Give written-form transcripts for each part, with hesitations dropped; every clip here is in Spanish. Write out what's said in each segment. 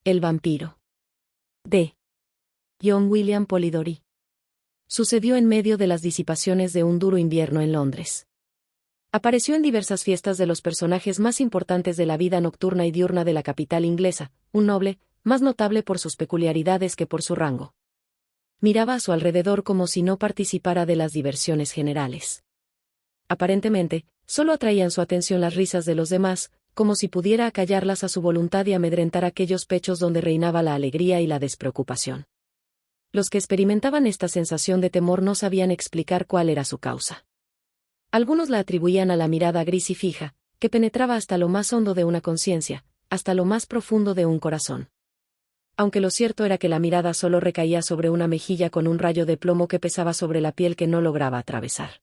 El vampiro. De John William Polidori. Sucedió en medio de las disipaciones de un duro invierno en Londres. Apareció en diversas fiestas de los personajes más importantes de la vida nocturna y diurna de la capital inglesa, un noble, más notable por sus peculiaridades que por su rango. Miraba a su alrededor como si no participara de las diversiones generales. Aparentemente, solo atraían su atención las risas de los demás, como si pudiera acallarlas a su voluntad y amedrentar aquellos pechos donde reinaba la alegría y la despreocupación. Los que experimentaban esta sensación de temor no sabían explicar cuál era su causa. Algunos la atribuían a la mirada gris y fija, que penetraba hasta lo más hondo de una conciencia, hasta lo más profundo de un corazón. Aunque lo cierto era que la mirada solo recaía sobre una mejilla con un rayo de plomo que pesaba sobre la piel que no lograba atravesar.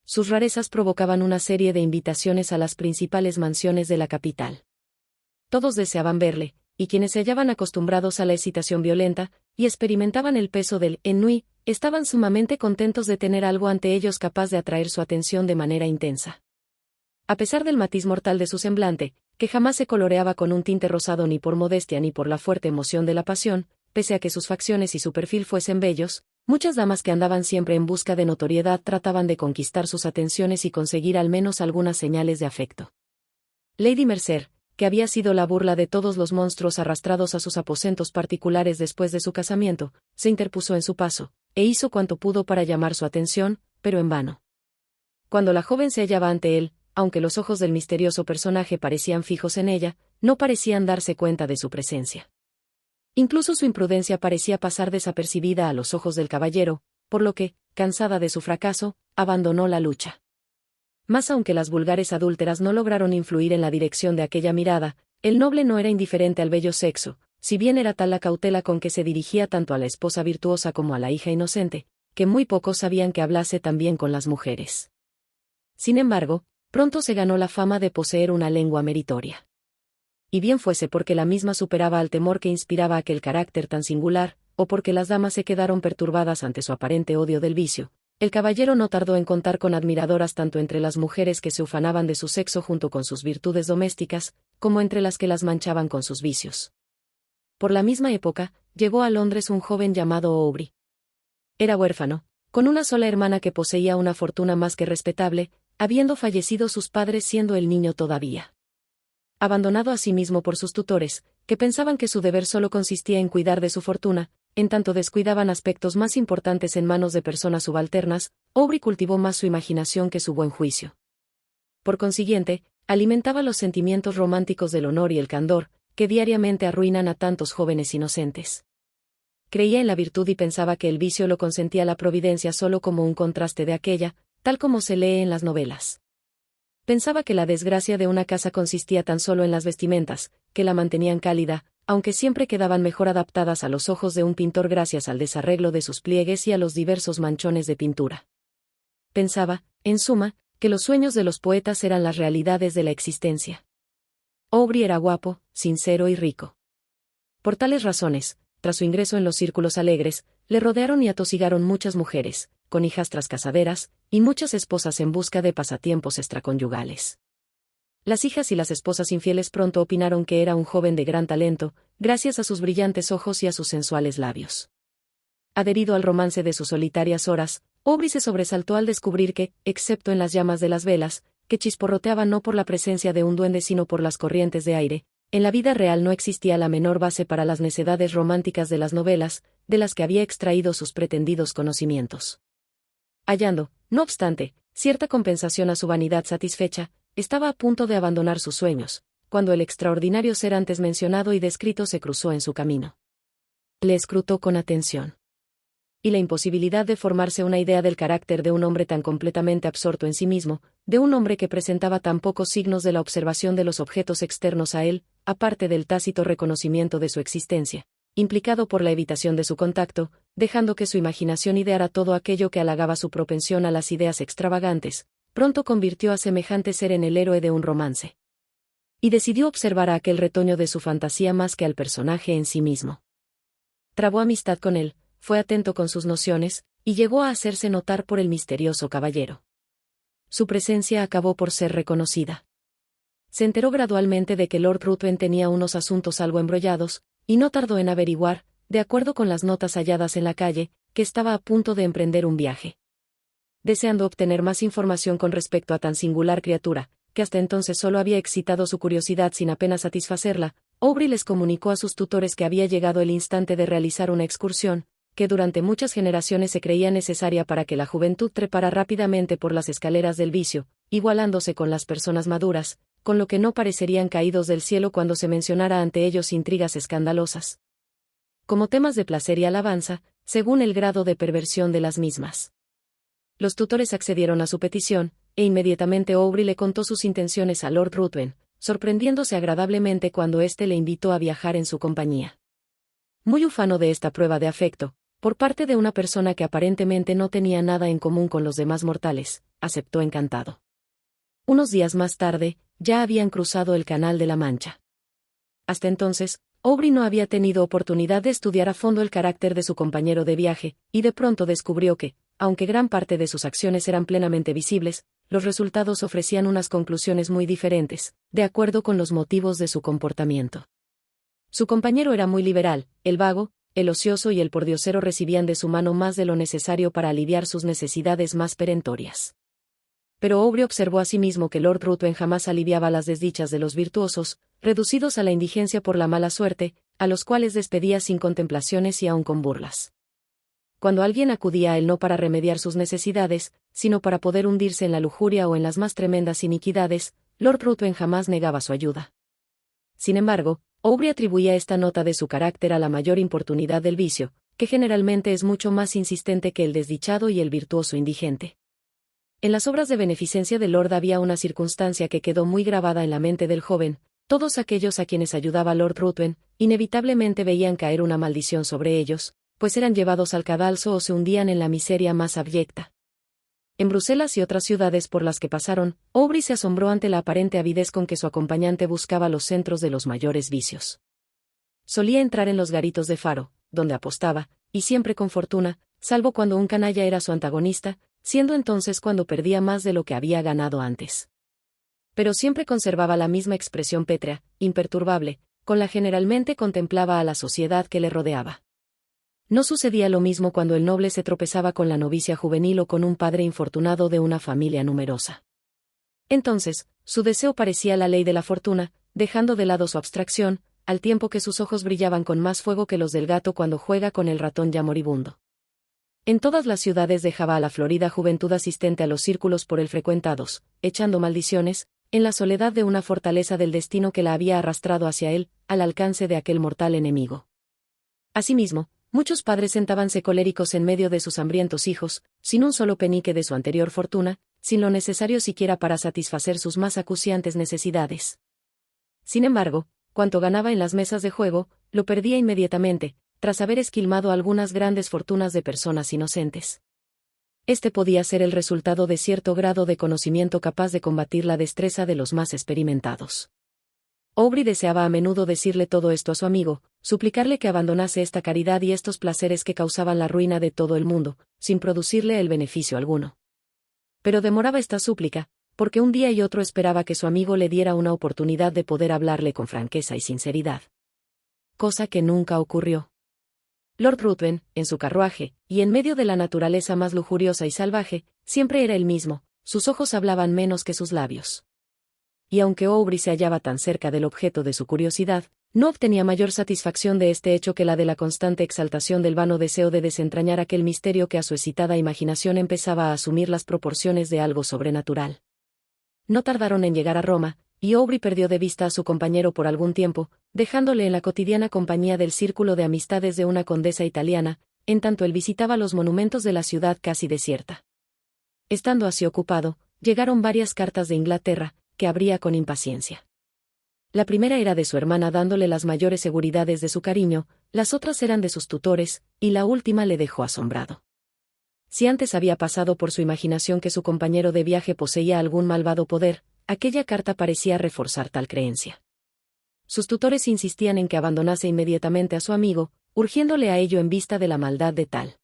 Sus rarezas provocaban una serie de invitaciones a las principales mansiones de la capital. Todos deseaban verle, y quienes se hallaban acostumbrados a la excitación violenta, y experimentaban el peso del ennui, estaban sumamente contentos de tener algo ante ellos capaz de atraer su atención de manera intensa. A pesar del matiz mortal de su semblante, que jamás se coloreaba con un tinte rosado ni por modestia ni por la fuerte emoción de la pasión, pese a que sus facciones y su perfil fuesen bellos, muchas damas que andaban siempre en busca de notoriedad trataban de conquistar sus atenciones y conseguir al menos algunas señales de afecto. Lady Mercer, que había sido la burla de todos los monstruos arrastrados a sus aposentos particulares después de su casamiento, se interpuso en su paso, e hizo cuanto pudo para llamar su atención, pero en vano. Cuando la joven se hallaba ante él, aunque los ojos del misterioso personaje parecían fijos en ella, no parecían darse cuenta de su presencia. Incluso su imprudencia parecía pasar desapercibida a los ojos del caballero, por lo que, cansada de su fracaso, abandonó la lucha. Mas aunque las vulgares adúlteras no lograron influir en la dirección de aquella mirada, el noble no era indiferente al bello sexo, si bien era tal la cautela con que se dirigía tanto a la esposa virtuosa como a la hija inocente, que muy pocos sabían que hablase tan bien con las mujeres. Sin embargo, pronto se ganó la fama de poseer una lengua meritoria. Y bien fuese porque la misma superaba al temor que inspiraba aquel carácter tan singular, o porque las damas se quedaron perturbadas ante su aparente odio del vicio, el caballero no tardó en contar con admiradoras tanto entre las mujeres que se ufanaban de su sexo junto con sus virtudes domésticas, como entre las que las manchaban con sus vicios. Por la misma época, llegó a Londres un joven llamado Aubrey. Era huérfano, con una sola hermana que poseía una fortuna más que respetable, habiendo fallecido sus padres siendo el niño todavía. Abandonado a sí mismo por sus tutores, que pensaban que su deber solo consistía en cuidar de su fortuna, en tanto descuidaban aspectos más importantes en manos de personas subalternas, Aubrey cultivó más su imaginación que su buen juicio. Por consiguiente, alimentaba los sentimientos románticos del honor y el candor, que diariamente arruinan a tantos jóvenes inocentes. Creía en la virtud y pensaba que el vicio lo consentía la providencia solo como un contraste de aquella, tal como se lee en las novelas. Pensaba que la desgracia de una casa consistía tan solo en las vestimentas, que la mantenían cálida, aunque siempre quedaban mejor adaptadas a los ojos de un pintor gracias al desarreglo de sus pliegues y a los diversos manchones de pintura. Pensaba, en suma, que los sueños de los poetas eran las realidades de la existencia. Aubrey era guapo, sincero y rico. Por tales razones, tras su ingreso en los círculos alegres, le rodearon y atosigaron muchas mujeres, con hijastras casaderas, y muchas esposas en busca de pasatiempos extraconyugales. Las hijas y las esposas infieles pronto opinaron que era un joven de gran talento, gracias a sus brillantes ojos y a sus sensuales labios. Adherido al romance de sus solitarias horas, Aubrey se sobresaltó al descubrir que, excepto en las llamas de las velas, que chisporroteaban no por la presencia de un duende sino por las corrientes de aire, en la vida real no existía la menor base para las necedades románticas de las novelas, de las que había extraído sus pretendidos conocimientos. Hallando, no obstante, cierta compensación a su vanidad satisfecha, estaba a punto de abandonar sus sueños, cuando el extraordinario ser antes mencionado y descrito se cruzó en su camino. Le escrutó con atención. Y la imposibilidad de formarse una idea del carácter de un hombre tan completamente absorto en sí mismo, de un hombre que presentaba tan pocos signos de la observación de los objetos externos a él, aparte del tácito reconocimiento de su existencia, implicado por la evitación de su contacto, dejando que su imaginación ideara todo aquello que halagaba su propensión a las ideas extravagantes, pronto convirtió a semejante ser en el héroe de un romance. Y decidió observar a aquel retoño de su fantasía más que al personaje en sí mismo. Trabó amistad con él, fue atento con sus nociones, y llegó a hacerse notar por el misterioso caballero. Su presencia acabó por ser reconocida. Se enteró gradualmente de que Lord Ruthven tenía unos asuntos algo embrollados, y no tardó en averiguar, de acuerdo con las notas halladas en la calle, que estaba a punto de emprender un viaje. Deseando obtener más información con respecto a tan singular criatura, que hasta entonces solo había excitado su curiosidad sin apenas satisfacerla, Aubrey les comunicó a sus tutores que había llegado el instante de realizar una excursión, que durante muchas generaciones se creía necesaria para que la juventud trepara rápidamente por las escaleras del vicio, igualándose con las personas maduras, con lo que no parecerían caídos del cielo cuando se mencionara ante ellos intrigas escandalosas, como temas de placer y alabanza, según el grado de perversión de las mismas. Los tutores accedieron a su petición, e inmediatamente Aubrey le contó sus intenciones a Lord Ruthven, sorprendiéndose agradablemente cuando éste le invitó a viajar en su compañía. Muy ufano de esta prueba de afecto, por parte de una persona que aparentemente no tenía nada en común con los demás mortales, aceptó encantado. Unos días más tarde, ya habían cruzado el Canal de la Mancha. Hasta entonces, Aubrey no había tenido oportunidad de estudiar a fondo el carácter de su compañero de viaje, y de pronto descubrió que, aunque gran parte de sus acciones eran plenamente visibles, los resultados ofrecían unas conclusiones muy diferentes, de acuerdo con los motivos de su comportamiento. Su compañero era muy liberal, el vago, el ocioso y el pordiosero recibían de su mano más de lo necesario para aliviar sus necesidades más perentorias. Pero Aubrey observó asimismo que Lord Ruthven jamás aliviaba las desdichas de los virtuosos, reducidos a la indigencia por la mala suerte, a los cuales despedía sin contemplaciones y aun con burlas. Cuando alguien acudía a él no para remediar sus necesidades, sino para poder hundirse en la lujuria o en las más tremendas iniquidades, Lord Ruthven jamás negaba su ayuda. Sin embargo, Aubrey atribuía esta nota de su carácter a la mayor importunidad del vicio, que generalmente es mucho más insistente que el desdichado y el virtuoso indigente. En las obras de beneficencia de Lord había una circunstancia que quedó muy grabada en la mente del joven: todos aquellos a quienes ayudaba Lord Ruthven, inevitablemente veían caer una maldición sobre ellos, pues eran llevados al cadalso o se hundían en la miseria más abyecta. En Bruselas y otras ciudades por las que pasaron, Aubrey se asombró ante la aparente avidez con que su acompañante buscaba los centros de los mayores vicios. Solía entrar en los garitos de faro, donde apostaba, y siempre con fortuna, salvo cuando un canalla era su antagonista, siendo entonces cuando perdía más de lo que había ganado antes. Pero siempre conservaba la misma expresión pétrea, imperturbable, con la generalmente contemplaba a la sociedad que le rodeaba. No sucedía lo mismo cuando el noble se tropezaba con la novicia juvenil o con un padre infortunado de una familia numerosa. Entonces, su deseo parecía la ley de la fortuna, dejando de lado su abstracción, al tiempo que sus ojos brillaban con más fuego que los del gato cuando juega con el ratón ya moribundo. En todas las ciudades dejaba a la florida juventud asistente a los círculos por él frecuentados, echando maldiciones, en la soledad de una fortaleza del destino que la había arrastrado hacia él, al alcance de aquel mortal enemigo. Asimismo, muchos padres sentábanse coléricos en medio de sus hambrientos hijos, sin un solo penique de su anterior fortuna, sin lo necesario siquiera para satisfacer sus más acuciantes necesidades. Sin embargo, cuanto ganaba en las mesas de juego, lo perdía inmediatamente, tras haber esquilmado algunas grandes fortunas de personas inocentes. Este podía ser el resultado de cierto grado de conocimiento capaz de combatir la destreza de los más experimentados. Aubrey deseaba a menudo decirle todo esto a su amigo, suplicarle que abandonase esta caridad y estos placeres que causaban la ruina de todo el mundo, sin producirle el beneficio alguno. Pero demoraba esta súplica, porque un día y otro esperaba que su amigo le diera una oportunidad de poder hablarle con franqueza y sinceridad. Cosa que nunca ocurrió. Lord Ruthven, en su carruaje, y en medio de la naturaleza más lujuriosa y salvaje, siempre era el mismo, sus ojos hablaban menos que sus labios. Y aunque Aubrey se hallaba tan cerca del objeto de su curiosidad, no obtenía mayor satisfacción de este hecho que la de la constante exaltación del vano deseo de desentrañar aquel misterio que a su excitada imaginación empezaba a asumir las proporciones de algo sobrenatural. No tardaron en llegar a Roma, y Aubrey perdió de vista a su compañero por algún tiempo, dejándole en la cotidiana compañía del círculo de amistades de una condesa italiana, en tanto él visitaba los monumentos de la ciudad casi desierta. Estando así ocupado, llegaron varias cartas de Inglaterra, que abría con impaciencia. La primera era de su hermana dándole las mayores seguridades de su cariño, las otras eran de sus tutores, y la última le dejó asombrado. Si antes había pasado por su imaginación que su compañero de viaje poseía algún malvado poder, aquella carta parecía reforzar tal creencia. Sus tutores insistían en que abandonase inmediatamente a su amigo, urgiéndole a ello en vista de la maldad de tal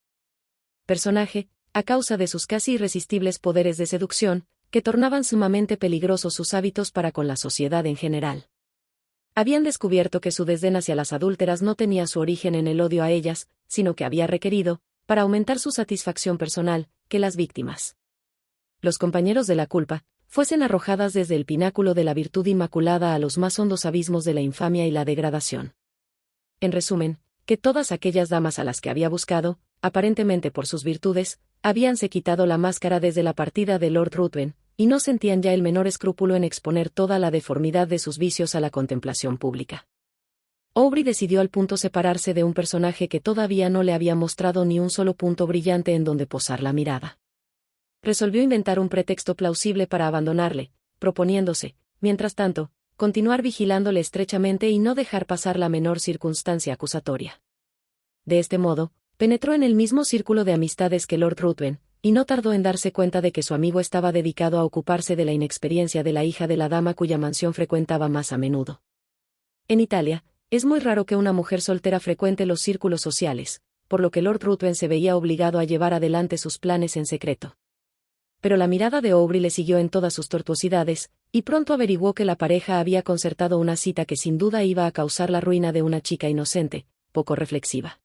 personaje, a causa de sus casi irresistibles poderes de seducción, que tornaban sumamente peligrosos sus hábitos para con la sociedad en general. Habían descubierto que su desdén hacia las adúlteras no tenía su origen en el odio a ellas, sino que había requerido, para aumentar su satisfacción personal, que las víctimas, los compañeros de la culpa, fuesen arrojadas desde el pináculo de la virtud inmaculada a los más hondos abismos de la infamia y la degradación. En resumen, que todas aquellas damas a las que había buscado, aparentemente por sus virtudes, habíanse quitado la máscara desde la partida de Lord Ruthven, y no sentían ya el menor escrúpulo en exponer toda la deformidad de sus vicios a la contemplación pública. Aubrey decidió al punto separarse de un personaje que todavía no le había mostrado ni un solo punto brillante en donde posar la mirada. Resolvió inventar un pretexto plausible para abandonarle, proponiéndose, mientras tanto, continuar vigilándole estrechamente y no dejar pasar la menor circunstancia acusatoria. De este modo, penetró en el mismo círculo de amistades que Lord Ruthven, y no tardó en darse cuenta de que su amigo estaba dedicado a ocuparse de la inexperiencia de la hija de la dama cuya mansión frecuentaba más a menudo. En Italia, es muy raro que una mujer soltera frecuente los círculos sociales, por lo que Lord Ruthven se veía obligado a llevar adelante sus planes en secreto. Pero la mirada de Aubrey le siguió en todas sus tortuosidades, y pronto averiguó que la pareja había concertado una cita que sin duda iba a causar la ruina de una chica inocente, poco reflexiva.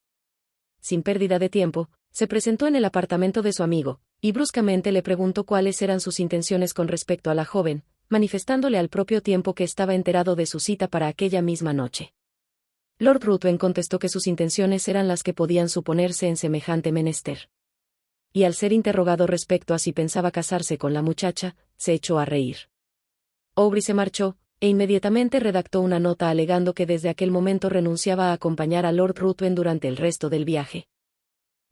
Sin pérdida de tiempo, se presentó en el apartamento de su amigo, y bruscamente le preguntó cuáles eran sus intenciones con respecto a la joven, manifestándole al propio tiempo que estaba enterado de su cita para aquella misma noche. Lord Ruthven contestó que sus intenciones eran las que podían suponerse en semejante menester. Y al ser interrogado respecto a si pensaba casarse con la muchacha, se echó a reír. Aubrey se marchó, e inmediatamente redactó una nota alegando que desde aquel momento renunciaba a acompañar a Lord Ruthven durante el resto del viaje.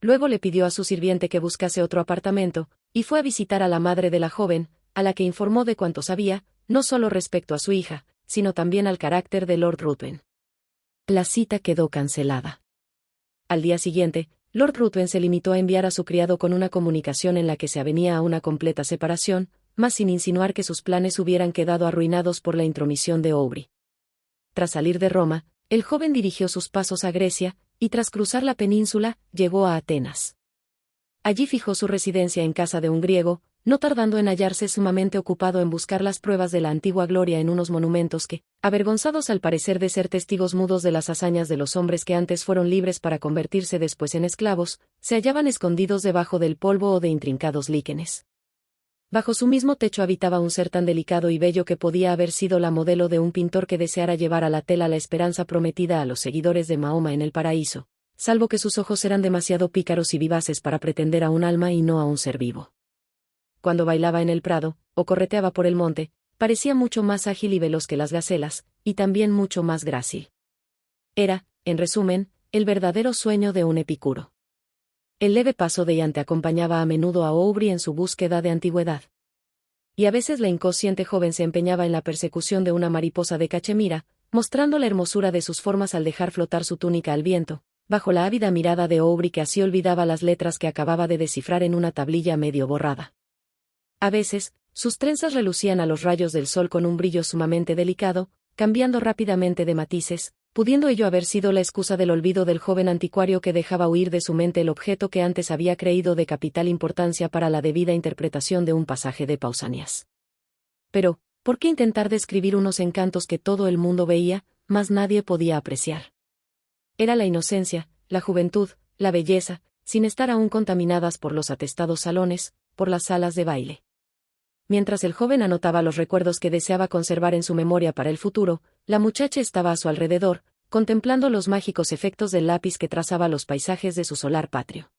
Luego le pidió a su sirviente que buscase otro apartamento, y fue a visitar a la madre de la joven, a la que informó de cuanto sabía, no solo respecto a su hija, sino también al carácter de Lord Ruthven. La cita quedó cancelada. Al día siguiente, Lord Ruthven se limitó a enviar a su criado con una comunicación en la que se avenía a una completa separación, mas sin insinuar que sus planes hubieran quedado arruinados por la intromisión de Aubrey. Tras salir de Roma, el joven dirigió sus pasos a Grecia, y tras cruzar la península, llegó a Atenas. Allí fijó su residencia en casa de un griego, no tardando en hallarse sumamente ocupado en buscar las pruebas de la antigua gloria en unos monumentos que, avergonzados al parecer de ser testigos mudos de las hazañas de los hombres que antes fueron libres para convertirse después en esclavos, se hallaban escondidos debajo del polvo o de intrincados líquenes. Bajo su mismo techo habitaba un ser tan delicado y bello que podía haber sido la modelo de un pintor que deseara llevar a la tela la esperanza prometida a los seguidores de Mahoma en el paraíso, salvo que sus ojos eran demasiado pícaros y vivaces para pretender a un alma y no a un ser vivo. Cuando bailaba en el prado, o correteaba por el monte, parecía mucho más ágil y veloz que las gacelas, y también mucho más grácil. Era, en resumen, el verdadero sueño de un epicuro. El leve paso de llante acompañaba a menudo a Aubrey en su búsqueda de antigüedad. Y a veces la inconsciente joven se empeñaba en la persecución de una mariposa de cachemira, mostrando la hermosura de sus formas al dejar flotar su túnica al viento, bajo la ávida mirada de Aubrey que así olvidaba las letras que acababa de descifrar en una tablilla medio borrada. A veces, sus trenzas relucían a los rayos del sol con un brillo sumamente delicado, cambiando rápidamente de matices, pudiendo ello haber sido la excusa del olvido del joven anticuario que dejaba huir de su mente el objeto que antes había creído de capital importancia para la debida interpretación de un pasaje de Pausanias. Pero, ¿por qué intentar describir unos encantos que todo el mundo veía, mas nadie podía apreciar? Era la inocencia, la juventud, la belleza, sin estar aún contaminadas por los atestados salones, por las salas de baile. Mientras el joven anotaba los recuerdos que deseaba conservar en su memoria para el futuro, la muchacha estaba a su alrededor, contemplando los mágicos efectos del lápiz que trazaba los paisajes de su solar patrio.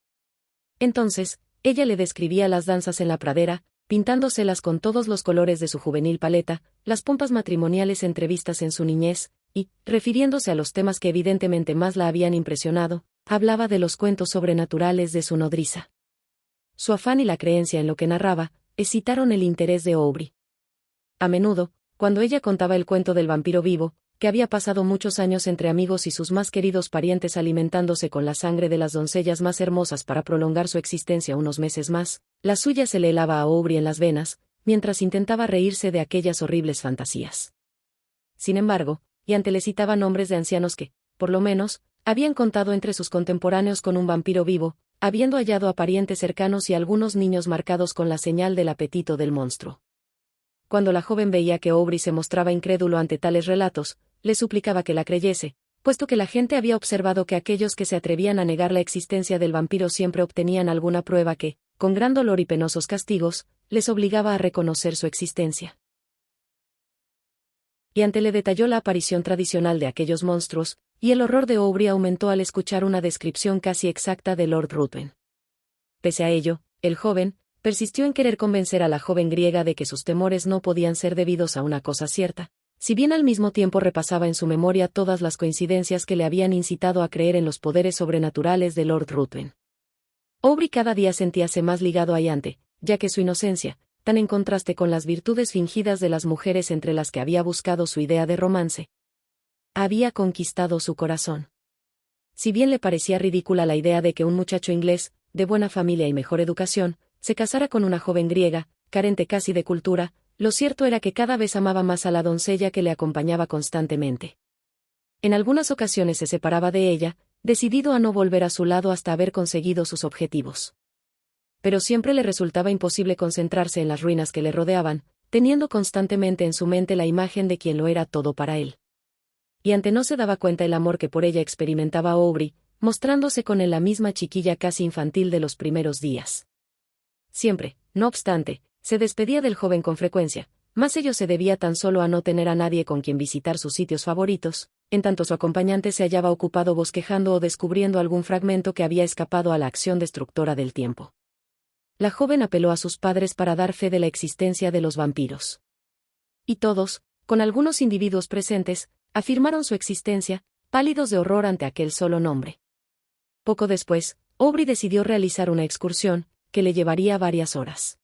Entonces, ella le describía las danzas en la pradera, pintándoselas con todos los colores de su juvenil paleta, las pompas matrimoniales entrevistas en su niñez, y, refiriéndose a los temas que evidentemente más la habían impresionado, hablaba de los cuentos sobrenaturales de su nodriza. Su afán y la creencia en lo que narraba, excitaron el interés de Aubrey. A menudo, cuando ella contaba el cuento del vampiro vivo, que había pasado muchos años entre amigos y sus más queridos parientes alimentándose con la sangre de las doncellas más hermosas para prolongar su existencia unos meses más, la suya se le helaba a Aubrey en las venas, mientras intentaba reírse de aquellas horribles fantasías. Sin embargo, y ante le citaba nombres de ancianos que, por lo menos, habían contado entre sus contemporáneos con un vampiro vivo, habiendo hallado a parientes cercanos y algunos niños marcados con la señal del apetito del monstruo. Cuando la joven veía que Aubrey se mostraba incrédulo ante tales relatos, le suplicaba que la creyese, puesto que la gente había observado que aquellos que se atrevían a negar la existencia del vampiro siempre obtenían alguna prueba que, con gran dolor y penosos castigos, les obligaba a reconocer su existencia. Y ante le detalló la aparición tradicional de aquellos monstruos, y el horror de Aubrey aumentó al escuchar una descripción casi exacta de Lord Ruthven. Pese a ello, el joven persistió en querer convencer a la joven griega de que sus temores no podían ser debidos a una cosa cierta, si bien al mismo tiempo repasaba en su memoria todas las coincidencias que le habían incitado a creer en los poderes sobrenaturales de Lord Ruthven. Aubrey cada día sentíase más ligado a Iante, ya que su inocencia, tan en contraste con las virtudes fingidas de las mujeres entre las que había buscado su idea de romance, había conquistado su corazón. Si bien le parecía ridícula la idea de que un muchacho inglés, de buena familia y mejor educación, se casara con una joven griega, carente casi de cultura, lo cierto era que cada vez amaba más a la doncella que le acompañaba constantemente. En algunas ocasiones se separaba de ella, decidido a no volver a su lado hasta haber conseguido sus objetivos. Pero siempre le resultaba imposible concentrarse en las ruinas que le rodeaban, teniendo constantemente en su mente la imagen de quien lo era todo para él. Y ante no se daba cuenta el amor que por ella experimentaba Aubrey, mostrándose con él la misma chiquilla casi infantil de los primeros días. Siempre, no obstante, se despedía del joven con frecuencia, mas ello se debía tan solo a no tener a nadie con quien visitar sus sitios favoritos, en tanto su acompañante se hallaba ocupado bosquejando o descubriendo algún fragmento que había escapado a la acción destructora del tiempo. La joven apeló a sus padres para dar fe de la existencia de los vampiros. Y todos, con algunos individuos presentes, afirmaron su existencia, pálidos de horror ante aquel solo nombre. Poco después, Aubrey decidió realizar una excursión, que le llevaría varias horas.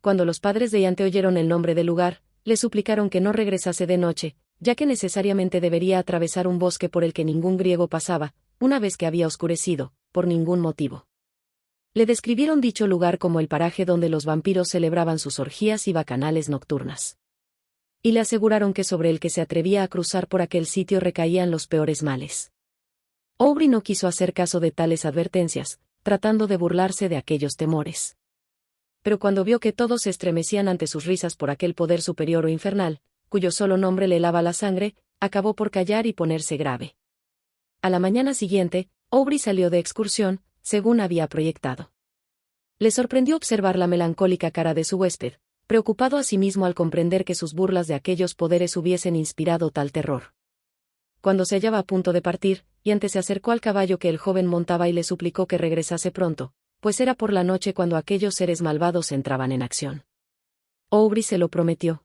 Cuando los padres de Iante oyeron el nombre del lugar, le suplicaron que no regresase de noche, ya que necesariamente debería atravesar un bosque por el que ningún griego pasaba, una vez que había oscurecido, por ningún motivo. Le describieron dicho lugar como el paraje donde los vampiros celebraban sus orgías y bacanales nocturnas. Y le aseguraron que sobre el que se atrevía a cruzar por aquel sitio recaían los peores males. Aubrey no quiso hacer caso de tales advertencias, tratando de burlarse de aquellos temores. Pero cuando vio que todos se estremecían ante sus risas por aquel poder superior o infernal, cuyo solo nombre le helaba la sangre, acabó por callar y ponerse grave. A la mañana siguiente, Aubrey salió de excursión, según había proyectado. Le sorprendió observar la melancólica cara de su huésped, preocupado asimismo al comprender que sus burlas de aquellos poderes hubiesen inspirado tal terror. Cuando se hallaba a punto de partir, Iante se acercó al caballo que el joven montaba y le suplicó que regresase pronto, pues era por la noche cuando aquellos seres malvados entraban en acción. Aubrey se lo prometió.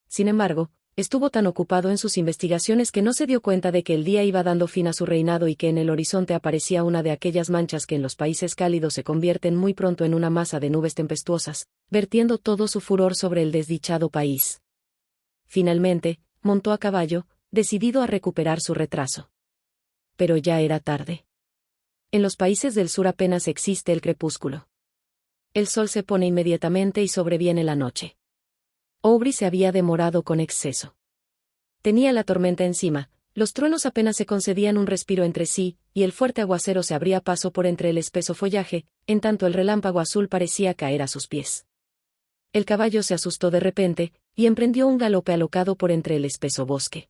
Sin embargo, estuvo tan ocupado en sus investigaciones que no se dio cuenta de que el día iba dando fin a su reinado y que en el horizonte aparecía una de aquellas manchas que en los países cálidos se convierten muy pronto en una masa de nubes tempestuosas, vertiendo todo su furor sobre el desdichado país. Finalmente, montó a caballo, decidido a recuperar su retraso. Pero ya era tarde. En los países del sur apenas existe el crepúsculo. El sol se pone inmediatamente y sobreviene la noche. Aubrey se había demorado con exceso. Tenía la tormenta encima, los truenos apenas se concedían un respiro entre sí, y el fuerte aguacero se abría paso por entre el espeso follaje, en tanto el relámpago azul parecía caer a sus pies. El caballo se asustó de repente, y emprendió un galope alocado por entre el espeso bosque.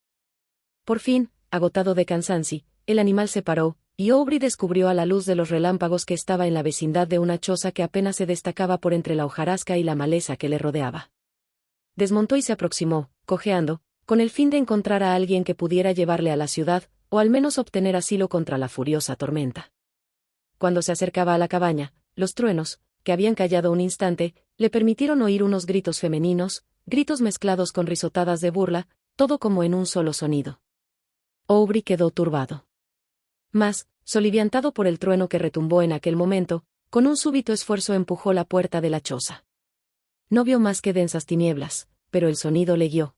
Por fin, agotado de cansancio, el animal se paró, y Aubrey descubrió a la luz de los relámpagos que estaba en la vecindad de una choza que apenas se destacaba por entre la hojarasca y la maleza que le rodeaba. Desmontó y se aproximó, cojeando, con el fin de encontrar a alguien que pudiera llevarle a la ciudad, o al menos obtener asilo contra la furiosa tormenta. Cuando se acercaba a la cabaña, los truenos, que habían callado un instante, le permitieron oír unos gritos femeninos, gritos mezclados con risotadas de burla, todo como en un solo sonido. Aubrey quedó turbado. Mas, soliviantado por el trueno que retumbó en aquel momento, con un súbito esfuerzo empujó la puerta de la choza. No vio más que densas tinieblas, pero el sonido le guió.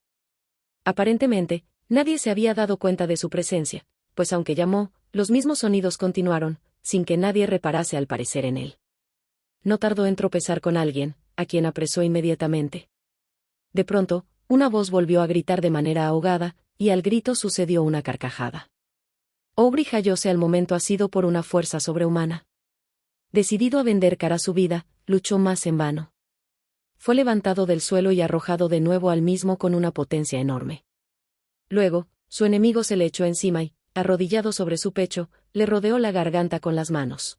Aparentemente, nadie se había dado cuenta de su presencia, pues aunque llamó, los mismos sonidos continuaron, sin que nadie reparase al parecer en él. No tardó en tropezar con alguien, a quien apresó inmediatamente. De pronto, una voz volvió a gritar de manera ahogada, y al grito sucedió una carcajada. Aubrey hallóse al momento asido por una fuerza sobrehumana. Decidido a vender cara su vida, luchó más en vano. Fue levantado del suelo y arrojado de nuevo al mismo con una potencia enorme. Luego, su enemigo se le echó encima y, arrodillado sobre su pecho, le rodeó la garganta con las manos.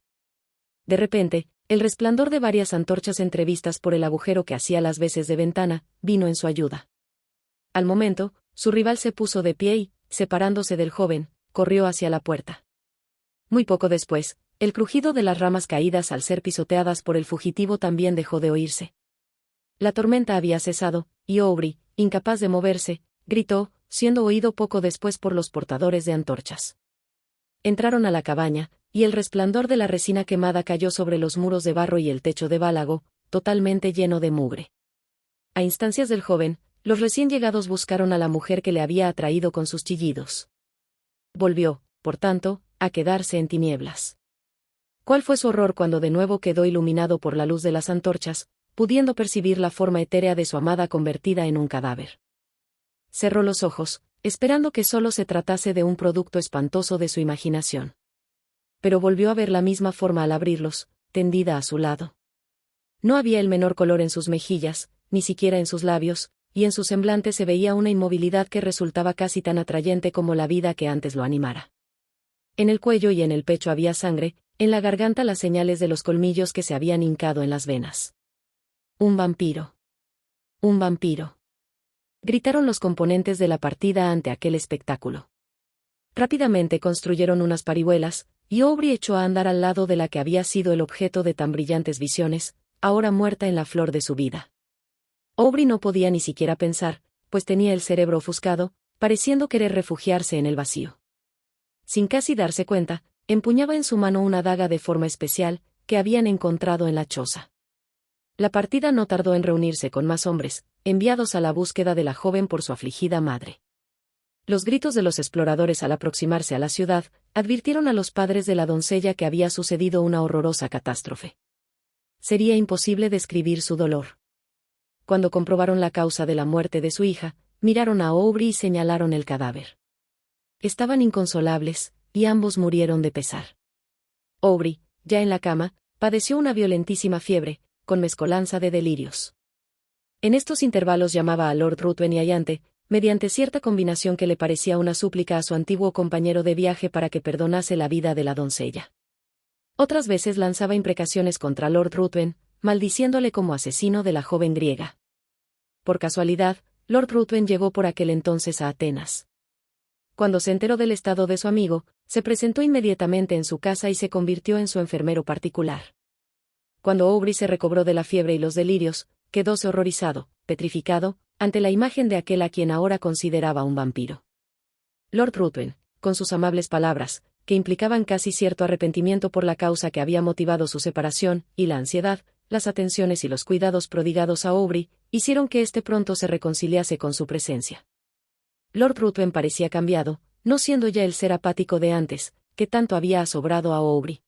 De repente, el resplandor de varias antorchas entrevistas por el agujero que hacía las veces de ventana, vino en su ayuda. Al momento, su rival se puso de pie y, separándose del joven, corrió hacia la puerta. Muy poco después, el crujido de las ramas caídas al ser pisoteadas por el fugitivo también dejó de oírse. La tormenta había cesado, y Aubrey, incapaz de moverse, gritó, siendo oído poco después por los portadores de antorchas. Entraron a la cabaña, y el resplandor de la resina quemada cayó sobre los muros de barro y el techo de bálago, totalmente lleno de mugre. A instancias del joven, los recién llegados buscaron a la mujer que le había atraído con sus chillidos. Volvió, por tanto, a quedarse en tinieblas. ¿Cuál fue su horror cuando de nuevo quedó iluminado por la luz de las antorchas, pudiendo percibir la forma etérea de su amada convertida en un cadáver? Cerró los ojos, esperando que solo se tratase de un producto espantoso de su imaginación. Pero volvió a ver la misma forma al abrirlos, tendida a su lado. No había el menor color en sus mejillas, ni siquiera en sus labios, y en su semblante se veía una inmovilidad que resultaba casi tan atrayente como la vida que antes lo animara. En el cuello y en el pecho había sangre, en la garganta las señales de los colmillos que se habían hincado en las venas. Un vampiro. Un vampiro. Gritaron los componentes de la partida ante aquel espectáculo. Rápidamente construyeron unas parihuelas, y Aubrey echó a andar al lado de la que había sido el objeto de tan brillantes visiones, ahora muerta en la flor de su vida. Aubrey no podía ni siquiera pensar, pues tenía el cerebro ofuscado, pareciendo querer refugiarse en el vacío. Sin casi darse cuenta, empuñaba en su mano una daga de forma especial, que habían encontrado en la choza. La partida no tardó en reunirse con más hombres, enviados a la búsqueda de la joven por su afligida madre. Los gritos de los exploradores al aproximarse a la ciudad, advirtieron a los padres de la doncella que había sucedido una horrorosa catástrofe. Sería imposible describir su dolor. Cuando comprobaron la causa de la muerte de su hija, miraron a Aubrey y señalaron el cadáver. Estaban inconsolables, y ambos murieron de pesar. Aubrey, ya en la cama, padeció una violentísima fiebre, con mezcolanza de delirios. En estos intervalos llamaba a Lord Ruthven y Allante, mediante cierta combinación que le parecía una súplica a su antiguo compañero de viaje para que perdonase la vida de la doncella. Otras veces lanzaba imprecaciones contra Lord Ruthven, maldiciéndole como asesino de la joven griega. Por casualidad, Lord Ruthven llegó por aquel entonces a Atenas. Cuando se enteró del estado de su amigo, se presentó inmediatamente en su casa y se convirtió en su enfermero particular. Cuando Aubrey se recobró de la fiebre y los delirios, quedóse horrorizado, petrificado, ante la imagen de aquel a quien ahora consideraba un vampiro. Lord Ruthven, con sus amables palabras, que implicaban casi cierto arrepentimiento por la causa que había motivado su separación, y la ansiedad, las atenciones y los cuidados prodigados a Aubrey, hicieron que éste pronto se reconciliase con su presencia. Lord Ruthven parecía cambiado, no siendo ya el ser apático de antes, que tanto había asobrado a Aubrey.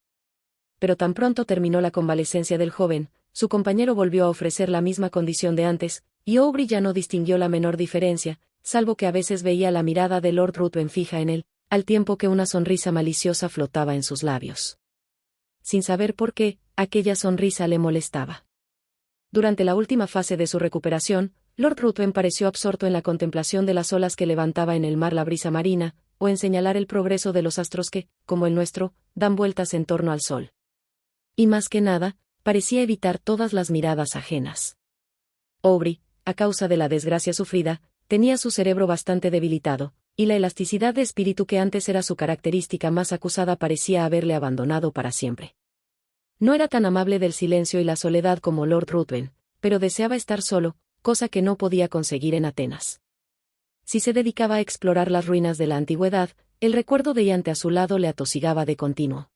Pero tan pronto terminó la convalecencia del joven, su compañero volvió a ofrecer la misma condición de antes, y Aubrey ya no distinguió la menor diferencia, salvo que a veces veía la mirada de Lord Ruthven fija en él, al tiempo que una sonrisa maliciosa flotaba en sus labios. Sin saber por qué, aquella sonrisa le molestaba. Durante la última fase de su recuperación, Lord Ruthven pareció absorto en la contemplación de las olas que levantaba en el mar la brisa marina, o en señalar el progreso de los astros que, como el nuestro, dan vueltas en torno al sol. Y más que nada, parecía evitar todas las miradas ajenas. Aubrey, a causa de la desgracia sufrida, tenía su cerebro bastante debilitado, y la elasticidad de espíritu que antes era su característica más acusada parecía haberle abandonado para siempre. No era tan amable del silencio y la soledad como Lord Ruthven, pero deseaba estar solo, cosa que no podía conseguir en Atenas. Si se dedicaba a explorar las ruinas de la antigüedad, el recuerdo de Allante a su lado le atosigaba de continuo.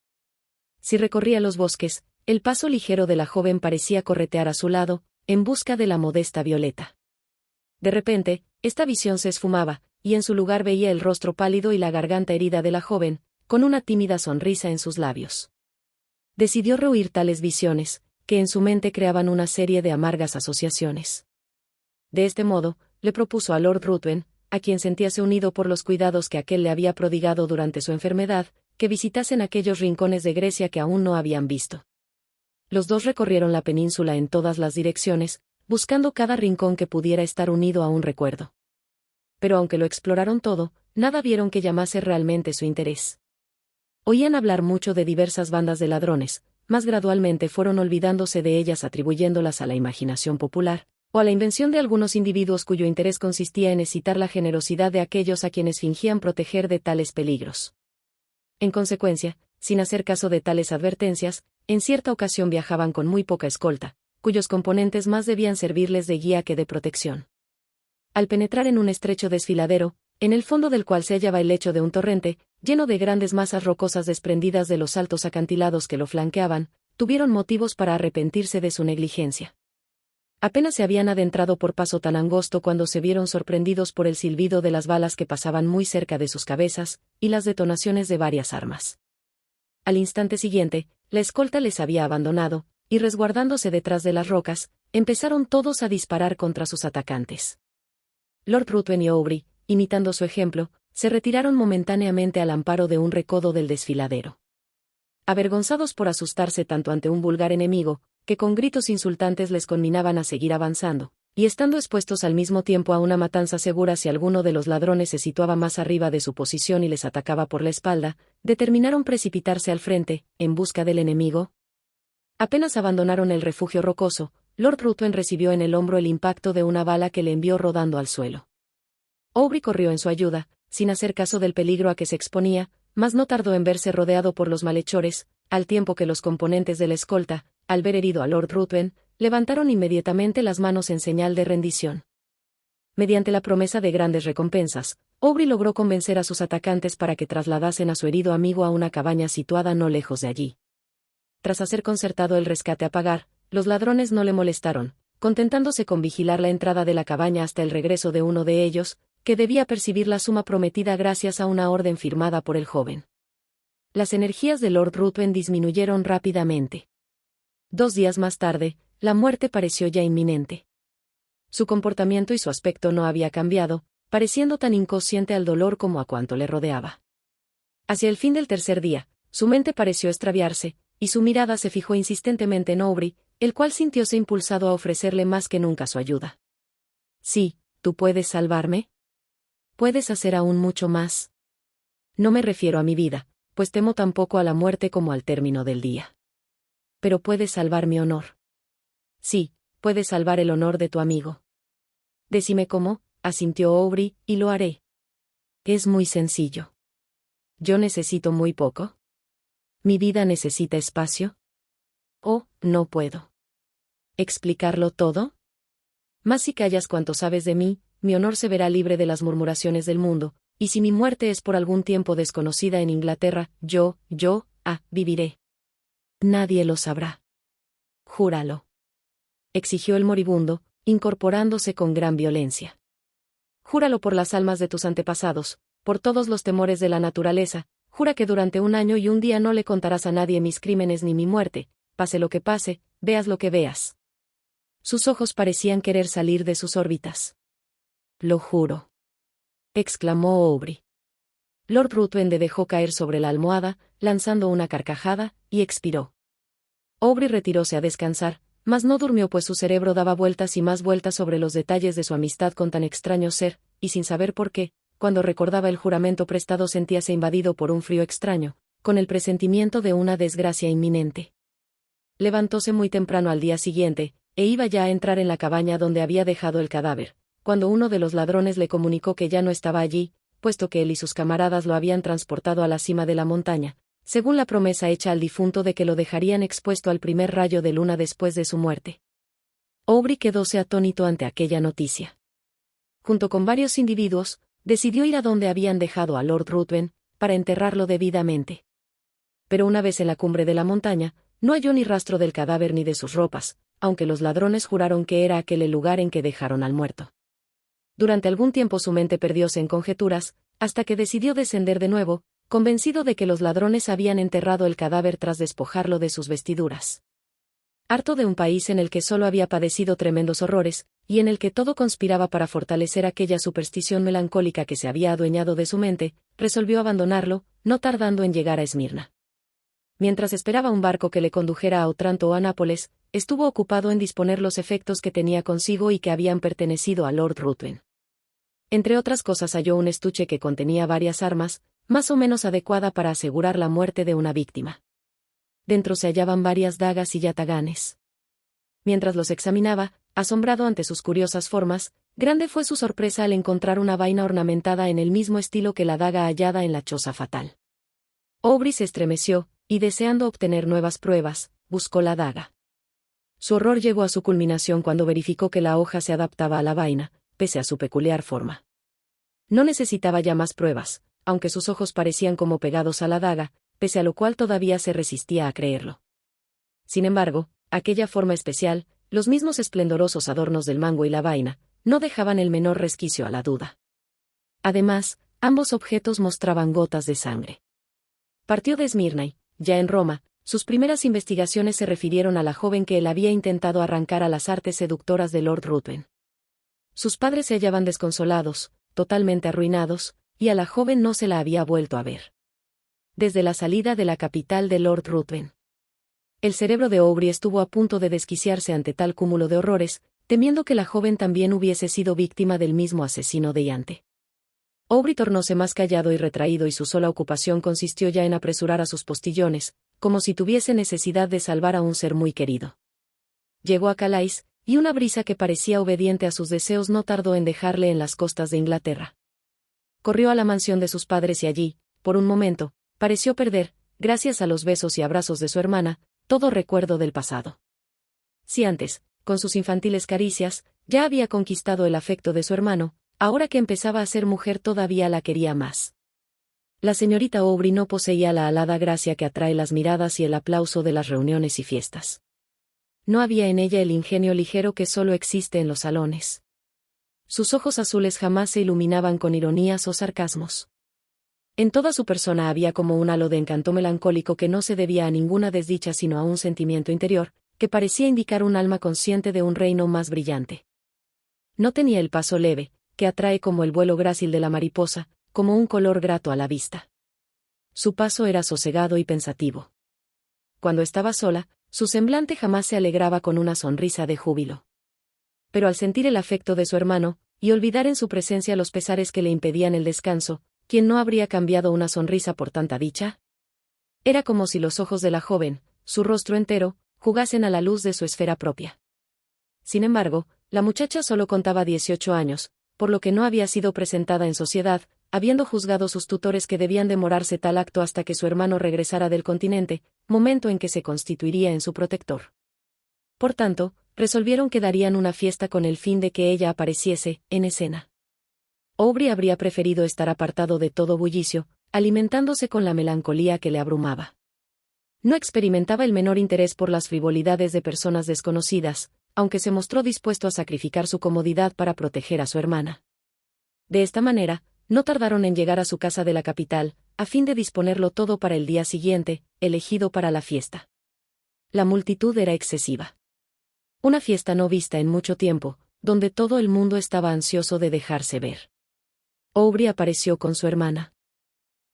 Si recorría los bosques, el paso ligero de la joven parecía corretear a su lado, en busca de la modesta Violeta. De repente, esta visión se esfumaba, y en su lugar veía el rostro pálido y la garganta herida de la joven, con una tímida sonrisa en sus labios. Decidió rehuir tales visiones, que en su mente creaban una serie de amargas asociaciones. De este modo, le propuso a Lord Ruthven, a quien sentíase unido por los cuidados que aquél le había prodigado durante su enfermedad, que visitasen aquellos rincones de Grecia que aún no habían visto. Los dos recorrieron la península en todas las direcciones, buscando cada rincón que pudiera estar unido a un recuerdo. Pero aunque lo exploraron todo, nada vieron que llamase realmente su interés. Oían hablar mucho de diversas bandas de ladrones, mas gradualmente fueron olvidándose de ellas atribuyéndolas a la imaginación popular, o a la invención de algunos individuos cuyo interés consistía en excitar la generosidad de aquellos a quienes fingían proteger de tales peligros. En consecuencia, sin hacer caso de tales advertencias, en cierta ocasión viajaban con muy poca escolta, cuyos componentes más debían servirles de guía que de protección. Al penetrar en un estrecho desfiladero, en el fondo del cual se hallaba el lecho de un torrente, lleno de grandes masas rocosas desprendidas de los altos acantilados que lo flanqueaban, tuvieron motivos para arrepentirse de su negligencia. Apenas se habían adentrado por paso tan angosto cuando se vieron sorprendidos por el silbido de las balas que pasaban muy cerca de sus cabezas, y las detonaciones de varias armas. Al instante siguiente, la escolta les había abandonado, y resguardándose detrás de las rocas, empezaron todos a disparar contra sus atacantes. Lord Ruthven y Aubrey, imitando su ejemplo, se retiraron momentáneamente al amparo de un recodo del desfiladero. Avergonzados por asustarse tanto ante un vulgar enemigo, que con gritos insultantes les conminaban a seguir avanzando, y estando expuestos al mismo tiempo a una matanza segura si alguno de los ladrones se situaba más arriba de su posición y les atacaba por la espalda, determinaron precipitarse al frente, en busca del enemigo. Apenas abandonaron el refugio rocoso, Lord Ruthven recibió en el hombro el impacto de una bala que le envió rodando al suelo. Aubrey corrió en su ayuda, sin hacer caso del peligro a que se exponía, mas no tardó en verse rodeado por los malhechores, al tiempo que los componentes de la escolta, al ver herido a Lord Ruthven, levantaron inmediatamente las manos en señal de rendición. Mediante la promesa de grandes recompensas, Aubrey logró convencer a sus atacantes para que trasladasen a su herido amigo a una cabaña situada no lejos de allí. Tras hacer concertado el rescate a pagar, los ladrones no le molestaron, contentándose con vigilar la entrada de la cabaña hasta el regreso de uno de ellos, que debía percibir la suma prometida gracias a una orden firmada por el joven. Las energías de Lord Ruthven disminuyeron rápidamente. 2 días más tarde, la muerte pareció ya inminente. Su comportamiento y su aspecto no había cambiado, pareciendo tan inconsciente al dolor como a cuanto le rodeaba. Hacia el fin del tercer día, su mente pareció extraviarse, y su mirada se fijó insistentemente en Aubrey, el cual sintióse impulsado a ofrecerle más que nunca su ayuda. Sí, ¿tú puedes salvarme? Puedes hacer aún mucho más. No me refiero a mi vida, pues temo tan poco a la muerte como al término del día. Pero puedes salvar mi honor. Sí, puedes salvar el honor de tu amigo. Decime cómo, asintió Aubrey, y lo haré. Es muy sencillo. Yo necesito muy poco. ¿Mi vida necesita espacio? Oh, no puedo. ¿Explicarlo todo? Mas si callas cuanto sabes de mí, mi honor se verá libre de las murmuraciones del mundo, y si mi muerte es por algún tiempo desconocida en Inglaterra, viviré. Nadie lo sabrá. Júralo. Exigió el moribundo, incorporándose con gran violencia. Júralo por las almas de tus antepasados, por todos los temores de la naturaleza, jura que durante 1 año y 1 día no le contarás a nadie mis crímenes ni mi muerte, pase lo que pase, veas lo que veas. Sus ojos parecían querer salir de sus órbitas. Lo juro, exclamó Aubrey. Lord Ruthven le dejó caer sobre la almohada, lanzando una carcajada, y expiró. Aubrey retiróse a descansar, mas no durmió pues su cerebro daba vueltas y más vueltas sobre los detalles de su amistad con tan extraño ser, y sin saber por qué, cuando recordaba el juramento prestado sentíase invadido por un frío extraño, con el presentimiento de una desgracia inminente. Levantóse muy temprano al día siguiente, e iba ya a entrar en la cabaña donde había dejado el cadáver, cuando uno de los ladrones le comunicó que ya no estaba allí, puesto que él y sus camaradas lo habían transportado a la cima de la montaña, según la promesa hecha al difunto de que lo dejarían expuesto al primer rayo de luna después de su muerte. Aubrey quedóse atónito ante aquella noticia. Junto con varios individuos, decidió ir a donde habían dejado a Lord Ruthven, para enterrarlo debidamente. Pero una vez en la cumbre de la montaña, no halló ni rastro del cadáver ni de sus ropas, aunque los ladrones juraron que era aquel el lugar en que dejaron al muerto. Durante algún tiempo su mente perdióse en conjeturas, hasta que decidió descender de nuevo, convencido de que los ladrones habían enterrado el cadáver tras despojarlo de sus vestiduras. Harto de un país en el que solo había padecido tremendos horrores, y en el que todo conspiraba para fortalecer aquella superstición melancólica que se había adueñado de su mente, resolvió abandonarlo, no tardando en llegar a Esmirna. Mientras esperaba un barco que le condujera a Otranto o a Nápoles, estuvo ocupado en disponer los efectos que tenía consigo y que habían pertenecido a Lord Ruthven. Entre otras cosas halló un estuche que contenía varias armas, más o menos adecuada para asegurar la muerte de una víctima. Dentro se hallaban varias dagas y yataganes. Mientras los examinaba, asombrado ante sus curiosas formas, grande fue su sorpresa al encontrar una vaina ornamentada en el mismo estilo que la daga hallada en la choza fatal. Aubrey se estremeció, y deseando obtener nuevas pruebas, buscó la daga. Su horror llegó a su culminación cuando verificó que la hoja se adaptaba a la vaina, pese a su peculiar forma. No necesitaba ya más pruebas, aunque sus ojos parecían como pegados a la daga, pese a lo cual todavía se resistía a creerlo. Sin embargo, aquella forma especial, los mismos esplendorosos adornos del mango y la vaina, no dejaban el menor resquicio a la duda. Además, ambos objetos mostraban gotas de sangre. Partió de Esmirna y, ya en Roma, sus primeras investigaciones se refirieron a la joven que él había intentado arrancar a las artes seductoras de Lord Ruthven. Sus padres se hallaban desconsolados, totalmente arruinados, y a la joven no se la había vuelto a ver desde la salida de la capital de Lord Ruthven. El cerebro de Aubrey estuvo a punto de desquiciarse ante tal cúmulo de horrores, temiendo que la joven también hubiese sido víctima del mismo asesino de Yante. Aubrey tornóse más callado y retraído y su sola ocupación consistió ya en apresurar a sus postillones, como si tuviese necesidad de salvar a un ser muy querido. Llegó a Calais, y una brisa que parecía obediente a sus deseos no tardó en dejarle en las costas de Inglaterra. Corrió a la mansión de sus padres y allí, por un momento, pareció perder, gracias a los besos y abrazos de su hermana, todo recuerdo del pasado. Si antes, con sus infantiles caricias, ya había conquistado el afecto de su hermano, ahora que empezaba a ser mujer todavía la quería más. La señorita Aubrey no poseía la alada gracia que atrae las miradas y el aplauso de las reuniones y fiestas. No había en ella el ingenio ligero que solo existe en los salones. Sus ojos azules jamás se iluminaban con ironías o sarcasmos. En toda su persona había como un halo de encanto melancólico que no se debía a ninguna desdicha sino a un sentimiento interior, que parecía indicar un alma consciente de un reino más brillante. No tenía el paso leve, que atrae como el vuelo grácil de la mariposa, como un color grato a la vista. Su paso era sosegado y pensativo. Cuando estaba sola, su semblante jamás se alegraba con una sonrisa de júbilo. Pero al sentir el afecto de su hermano, y olvidar en su presencia los pesares que le impedían el descanso, ¿quién no habría cambiado una sonrisa por tanta dicha? Era como si los ojos de la joven, su rostro entero, jugasen a la luz de su esfera propia. Sin embargo, la muchacha solo contaba 18 años, por lo que no había sido presentada en sociedad, habiendo juzgado sus tutores que debían demorarse tal acto hasta que su hermano regresara del continente, momento en que se constituiría en su protector. Por tanto, resolvieron que darían una fiesta con el fin de que ella apareciese en escena. Aubrey habría preferido estar apartado de todo bullicio, alimentándose con la melancolía que le abrumaba. No experimentaba el menor interés por las frivolidades de personas desconocidas, aunque se mostró dispuesto a sacrificar su comodidad para proteger a su hermana. De esta manera, no tardaron en llegar a su casa de la capital, a fin de disponerlo todo para el día siguiente, elegido para la fiesta. La multitud era excesiva. Una fiesta no vista en mucho tiempo, donde todo el mundo estaba ansioso de dejarse ver. Aubrey apareció con su hermana.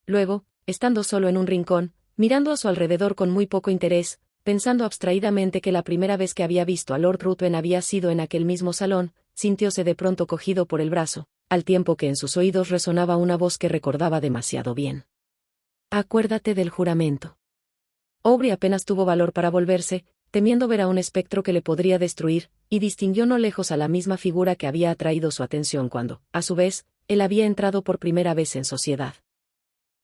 Luego, estando solo en un rincón, mirando a su alrededor con muy poco interés, pensando abstraídamente que la primera vez que había visto a Lord Ruthven había sido en aquel mismo salón, sintióse de pronto cogido por el brazo, al tiempo que en sus oídos resonaba una voz que recordaba demasiado bien. Acuérdate del juramento. Aubrey apenas tuvo valor para volverse, temiendo ver a un espectro que le podría destruir, y distinguió no lejos a la misma figura que había atraído su atención cuando, a su vez, él había entrado por primera vez en sociedad.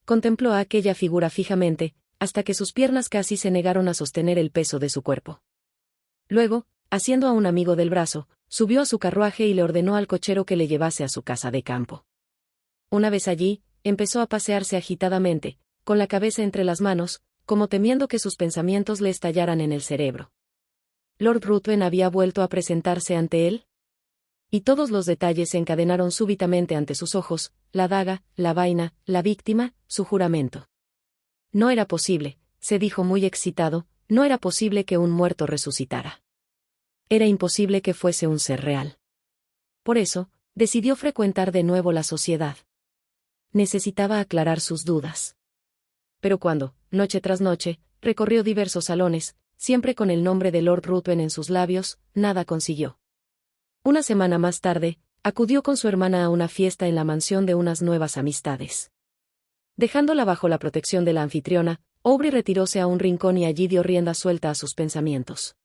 Contempló a aquella figura fijamente, hasta que sus piernas casi se negaron a sostener el peso de su cuerpo. Luego, asiendo a un amigo del brazo, subió a su carruaje y le ordenó al cochero que le llevase a su casa de campo. Una vez allí, empezó a pasearse agitadamente, con la cabeza entre las manos, como temiendo que sus pensamientos le estallaran en el cerebro. ¿Lord Ruthven había vuelto a presentarse ante él? Y todos los detalles se encadenaron súbitamente ante sus ojos, la daga, la vaina, la víctima, su juramento. No era posible, se dijo muy excitado, no era posible que un muerto resucitara. Era imposible que fuese un ser real. Por eso, decidió frecuentar de nuevo la sociedad. Necesitaba aclarar sus dudas. Pero cuando, noche tras noche, recorrió diversos salones, siempre con el nombre de Lord Ruthven en sus labios, nada consiguió. Una semana más tarde, Acudió con su hermana a una fiesta en la mansión de unas nuevas amistades. Dejándola bajo la protección de la anfitriona, Aubrey retiróse a un rincón y allí dio rienda suelta a sus pensamientos.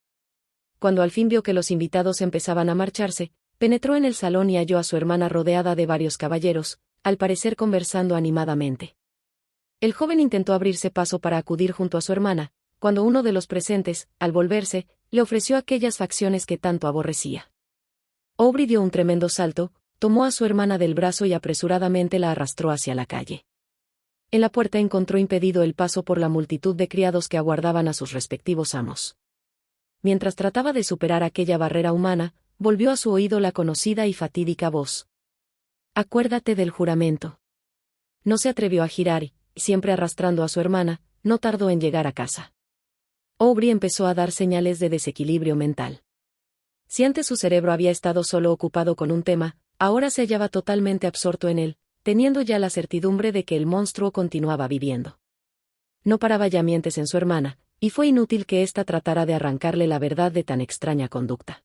Cuando al fin vio que los invitados empezaban a marcharse, penetró en el salón y halló a su hermana rodeada de varios caballeros, al parecer conversando animadamente. El joven intentó abrirse paso para acudir junto a su hermana, cuando uno de los presentes, al volverse, le ofreció aquellas facciones que tanto aborrecía. Aubrey dio un tremendo salto, tomó a su hermana del brazo y apresuradamente la arrastró hacia la calle. En la puerta encontró impedido el paso por la multitud de criados que aguardaban a sus respectivos amos. Mientras trataba de superar aquella barrera humana, volvió a su oído la conocida y fatídica voz. «Acuérdate del juramento». No se atrevió a girar y, siempre arrastrando a su hermana, no tardó en llegar a casa. Aubrey empezó a dar señales de desequilibrio mental. Si antes su cerebro había estado solo ocupado con un tema, ahora se hallaba totalmente absorto en él, teniendo ya la certidumbre de que el monstruo continuaba viviendo. No paraba ya mientes en su hermana, y fue inútil que ésta tratara de arrancarle la verdad de tan extraña conducta.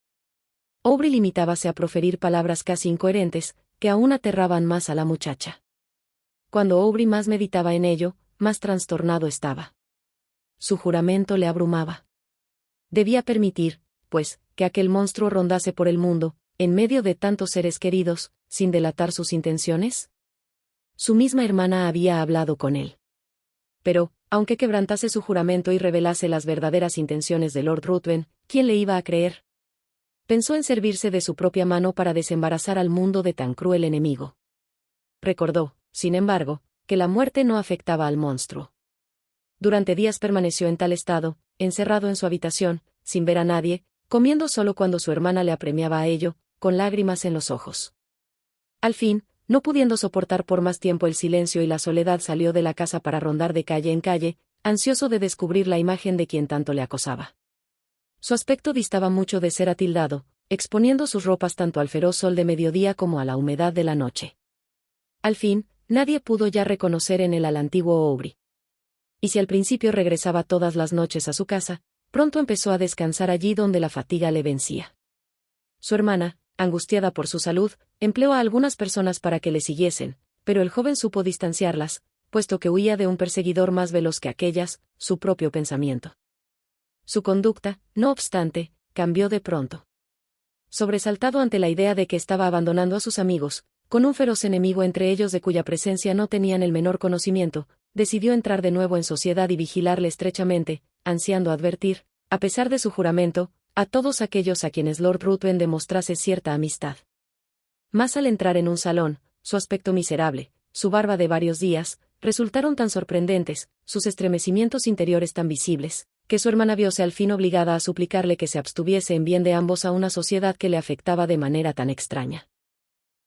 Aubrey limitábase a proferir palabras casi incoherentes, que aún aterraban más a la muchacha. Cuando Aubrey más meditaba en ello, más trastornado estaba. Su juramento le abrumaba. Debía permitir, pues, que aquel monstruo rondase por el mundo, en medio de tantos seres queridos, sin delatar sus intenciones. Su misma hermana había hablado con él. Pero, aunque quebrantase su juramento y revelase las verdaderas intenciones de Lord Ruthven, ¿quién le iba a creer? Pensó en servirse de su propia mano para desembarazar al mundo de tan cruel enemigo. Recordó, sin embargo, que la muerte no afectaba al monstruo. Durante días permaneció en tal estado, encerrado en su habitación, sin ver a nadie, comiendo solo cuando su hermana le apremiaba a ello, con lágrimas en los ojos. Al fin, no pudiendo soportar por más tiempo el silencio y la soledad, salió de la casa para rondar de calle en calle, ansioso de descubrir la imagen de quien tanto le acosaba. Su aspecto distaba mucho de ser atildado, exponiendo sus ropas tanto al feroz sol de mediodía como a la humedad de la noche. Al fin, nadie pudo ya reconocer en él al antiguo Aubrey. Y si al principio regresaba todas las noches a su casa, pronto empezó a descansar allí donde la fatiga le vencía. Su hermana, angustiada por su salud, empleó a algunas personas para que le siguiesen, pero el joven supo distanciarlas, puesto que huía de un perseguidor más veloz que aquellas, su propio pensamiento. Su conducta, no obstante, cambió de pronto. Sobresaltado ante la idea de que estaba abandonando a sus amigos, con un feroz enemigo entre ellos de cuya presencia no tenían el menor conocimiento, decidió entrar de nuevo en sociedad y vigilarle estrechamente, ansiando advertir, a pesar de su juramento, a todos aquellos a quienes Lord Ruthven demostrase cierta amistad. Mas al entrar en un salón, su aspecto miserable, su barba de varios días, resultaron tan sorprendentes, sus estremecimientos interiores tan visibles, que su hermana vióse al fin obligada a suplicarle que se abstuviese en bien de ambos a una sociedad que le afectaba de manera tan extraña.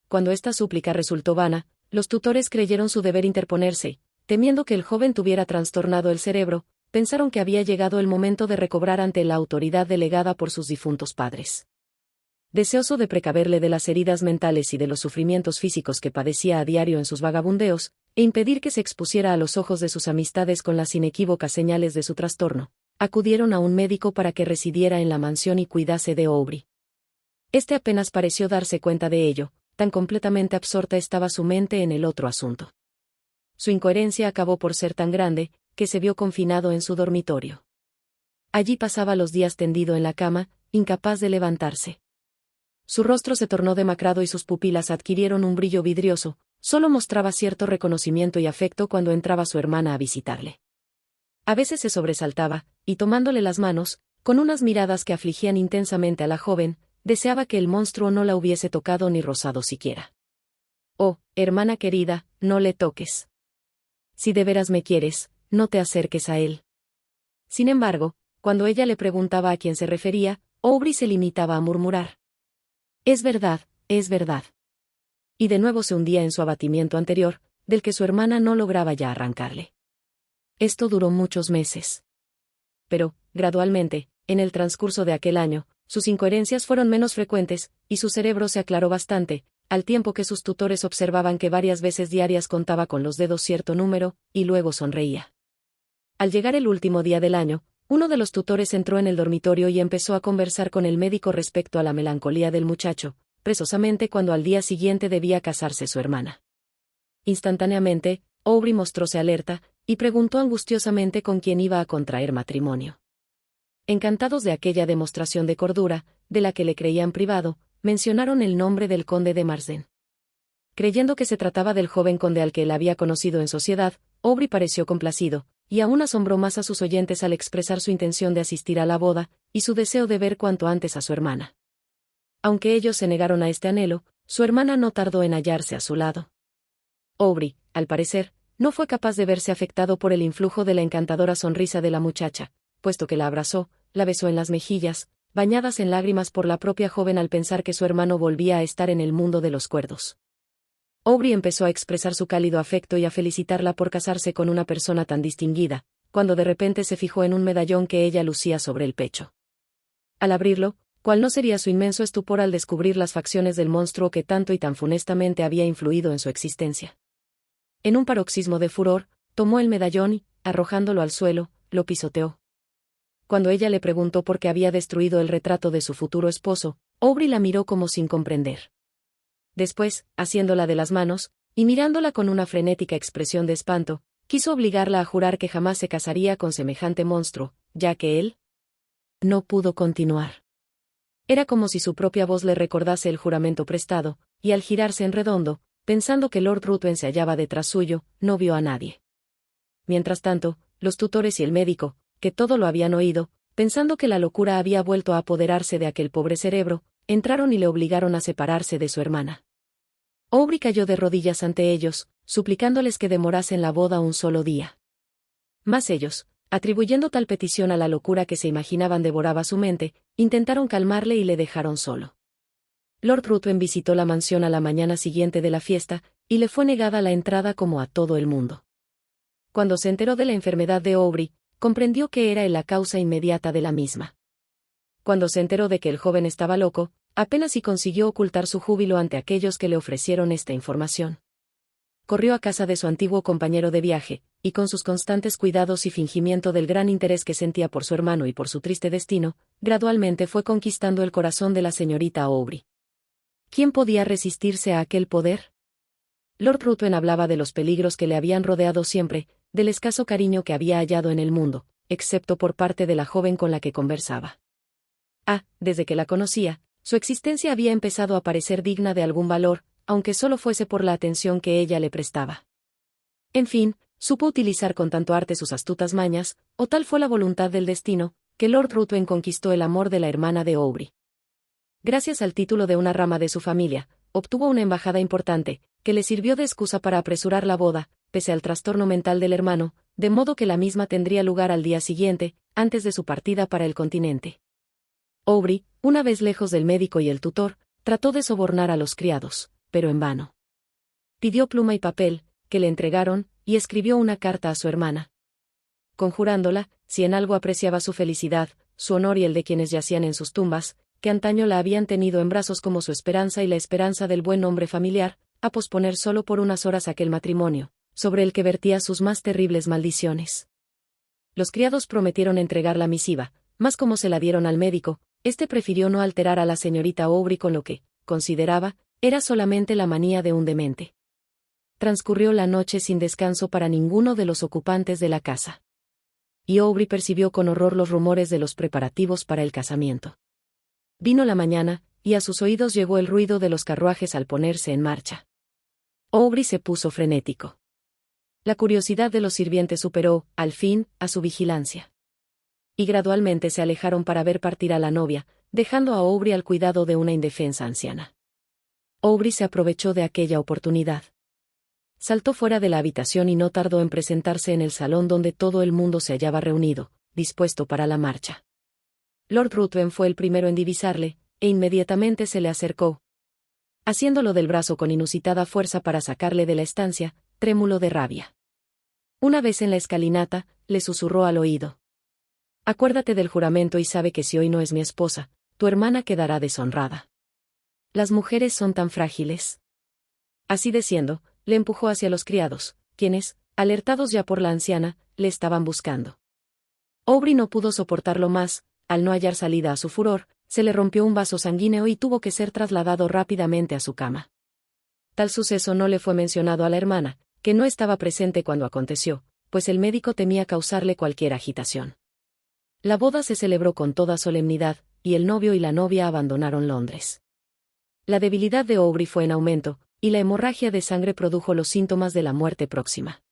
Cuando esta súplica resultó vana, los tutores creyeron su deber interponerse y, temiendo que el joven tuviera trastornado el cerebro, pensaron que había llegado el momento de recobrar ante la autoridad delegada por sus difuntos padres. Deseoso de precaverle de las heridas mentales y de los sufrimientos físicos que padecía a diario en sus vagabundeos, e impedir que se expusiera a los ojos de sus amistades con las inequívocas señales de su trastorno, acudieron a un médico para que residiera en la mansión y cuidase de Aubrey. Este apenas pareció darse cuenta de ello, tan completamente absorta estaba su mente en el otro asunto. Su incoherencia acabó por ser tan grande, que se vio confinado en su dormitorio. Allí pasaba los días tendido en la cama, incapaz de levantarse. Su rostro se tornó demacrado y sus pupilas adquirieron un brillo vidrioso, solo mostraba cierto reconocimiento y afecto cuando entraba su hermana a visitarle. A veces se sobresaltaba, y tomándole las manos, con unas miradas que afligían intensamente a la joven, deseaba que el monstruo no la hubiese tocado ni rozado siquiera. «Oh, hermana querida, no le toques. Si de veras me quieres, no te acerques a él». Sin embargo, cuando ella le preguntaba a quién se refería, Aubrey se limitaba a murmurar: «Es verdad, es verdad». Y de nuevo se hundía en su abatimiento anterior, del que su hermana no lograba ya arrancarle. Esto duró muchos meses. Pero, gradualmente, en el transcurso de aquel año, sus incoherencias fueron menos frecuentes, y su cerebro se aclaró bastante, al tiempo que sus tutores observaban que varias veces diarias contaba con los dedos cierto número, y luego sonreía. Al llegar el último día del año, uno de los tutores entró en el dormitorio y empezó a conversar con el médico respecto a la melancolía del muchacho, precisamente cuando al día siguiente debía casarse su hermana. Instantáneamente, Aubrey mostróse alerta, y preguntó angustiosamente con quién iba a contraer matrimonio. Encantados de aquella demostración de cordura, de la que le creían privado, mencionaron el nombre del conde de Marsden. Creyendo que se trataba del joven conde al que él había conocido en sociedad, Aubrey pareció complacido, y aún asombró más a sus oyentes al expresar su intención de asistir a la boda, y su deseo de ver cuanto antes a su hermana. Aunque ellos se negaron a este anhelo, su hermana no tardó en hallarse a su lado. Aubrey, al parecer, no fue capaz de verse afectado por el influjo de la encantadora sonrisa de la muchacha, puesto que la abrazó, la besó en las mejillas, bañadas en lágrimas por la propia joven al pensar que su hermano volvía a estar en el mundo de los cuerdos. Aubrey empezó a expresar su cálido afecto y a felicitarla por casarse con una persona tan distinguida, cuando de repente se fijó en un medallón que ella lucía sobre el pecho. Al abrirlo, ¿cuál no sería su inmenso estupor al descubrir las facciones del monstruo que tanto y tan funestamente había influido en su existencia? En un paroxismo de furor, tomó el medallón y, arrojándolo al suelo, lo pisoteó. Cuando ella le preguntó por qué había destruido el retrato de su futuro esposo, Aubrey la miró como sin comprender. Después, haciéndola de las manos, y mirándola con una frenética expresión de espanto, quiso obligarla a jurar que jamás se casaría con semejante monstruo, ya que él no pudo continuar. Era como si su propia voz le recordase el juramento prestado, y al girarse en redondo, pensando que Lord Ruthven se hallaba detrás suyo, no vio a nadie. Mientras tanto, los tutores y el médico, que todo lo habían oído, pensando que la locura había vuelto a apoderarse de aquel pobre cerebro, entraron y le obligaron a separarse de su hermana. Aubrey cayó de rodillas ante ellos, suplicándoles que demorasen la boda un solo día. Mas ellos, atribuyendo tal petición a la locura que se imaginaban devoraba su mente, intentaron calmarle y le dejaron solo. Lord Ruthven visitó la mansión a la mañana siguiente de la fiesta, y le fue negada la entrada como a todo el mundo. Cuando se enteró de la enfermedad de Aubrey, comprendió que era la causa inmediata de la misma. Cuando se enteró de que el joven estaba loco, apenas si consiguió ocultar su júbilo ante aquellos que le ofrecieron esta información. Corrió a casa de su antiguo compañero de viaje, y con sus constantes cuidados y fingimiento del gran interés que sentía por su hermano y por su triste destino, gradualmente fue conquistando el corazón de la señorita Aubrey. ¿Quién podía resistirse a aquel poder? Lord Ruthven hablaba de los peligros que le habían rodeado siempre, del escaso cariño que había hallado en el mundo, excepto por parte de la joven con la que conversaba. Desde que la conocía, su existencia había empezado a parecer digna de algún valor, aunque solo fuese por la atención que ella le prestaba. En fin, supo utilizar con tanto arte sus astutas mañas, o tal fue la voluntad del destino, que Lord Ruthven conquistó el amor de la hermana de Aubrey. Gracias al título de una rama de su familia, obtuvo una embajada importante, que le sirvió de excusa para apresurar la boda, pese al trastorno mental del hermano, de modo que la misma tendría lugar al día siguiente, antes de su partida para el continente. Aubrey, una vez lejos del médico y el tutor, trató de sobornar a los criados, pero en vano. Pidió pluma y papel, que le entregaron, y escribió una carta a su hermana. Conjurándola, si en algo apreciaba su felicidad, su honor y el de quienes yacían en sus tumbas, que antaño la habían tenido en brazos como su esperanza y la esperanza del buen nombre familiar, a posponer solo por unas horas aquel matrimonio, sobre el que vertía sus más terribles maldiciones. Los criados prometieron entregar la misiva, mas como se la dieron al médico, este prefirió no alterar a la señorita Aubrey con lo que, consideraba, era solamente la manía de un demente. Transcurrió la noche sin descanso para ninguno de los ocupantes de la casa. Y Aubrey percibió con horror los rumores de los preparativos para el casamiento. Vino la mañana, y a sus oídos llegó el ruido de los carruajes al ponerse en marcha. Aubrey se puso frenético. La curiosidad de los sirvientes superó, al fin, a su vigilancia. Y gradualmente se alejaron para ver partir a la novia, dejando a Aubrey al cuidado de una indefensa anciana. Aubrey se aprovechó de aquella oportunidad. Saltó fuera de la habitación y no tardó en presentarse en el salón donde todo el mundo se hallaba reunido, dispuesto para la marcha. Lord Ruthven fue el primero en divisarle, e inmediatamente se le acercó, haciéndolo del brazo con inusitada fuerza para sacarle de la estancia, trémulo de rabia. Una vez en la escalinata, le susurró al oído: «Acuérdate del juramento y sabe que si hoy no es mi esposa, tu hermana quedará deshonrada. Las mujeres son tan frágiles». Así diciendo, le empujó hacia los criados, quienes, alertados ya por la anciana, le estaban buscando. Aubrey no pudo soportarlo más, al no hallar salida a su furor, se le rompió un vaso sanguíneo y tuvo que ser trasladado rápidamente a su cama. Tal suceso no le fue mencionado a la hermana, que no estaba presente cuando aconteció, pues el médico temía causarle cualquier agitación. La boda se celebró con toda solemnidad, y el novio y la novia abandonaron Londres. La debilidad de Aubrey fue en aumento, y la hemorragia de sangre produjo los síntomas de la muerte próxima.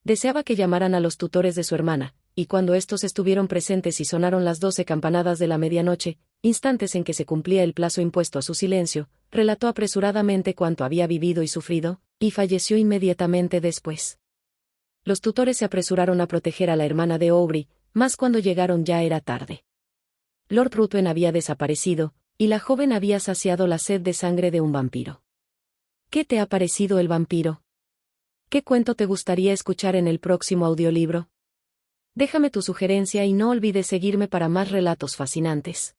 Deseaba que llamaran a los tutores de su hermana, y cuando estos estuvieron presentes y sonaron las 12 campanadas de la medianoche, instantes en que se cumplía el plazo impuesto a su silencio, relató apresuradamente cuanto había vivido y sufrido, y falleció inmediatamente después. Los tutores se apresuraron a proteger a la hermana de Aubrey, mas cuando llegaron ya era tarde. Lord Ruthven había desaparecido, y la joven había saciado la sed de sangre de un vampiro. ¿Qué te ha parecido el vampiro? ¿Qué cuento te gustaría escuchar en el próximo audiolibro? Déjame tu sugerencia y no olvides seguirme para más relatos fascinantes.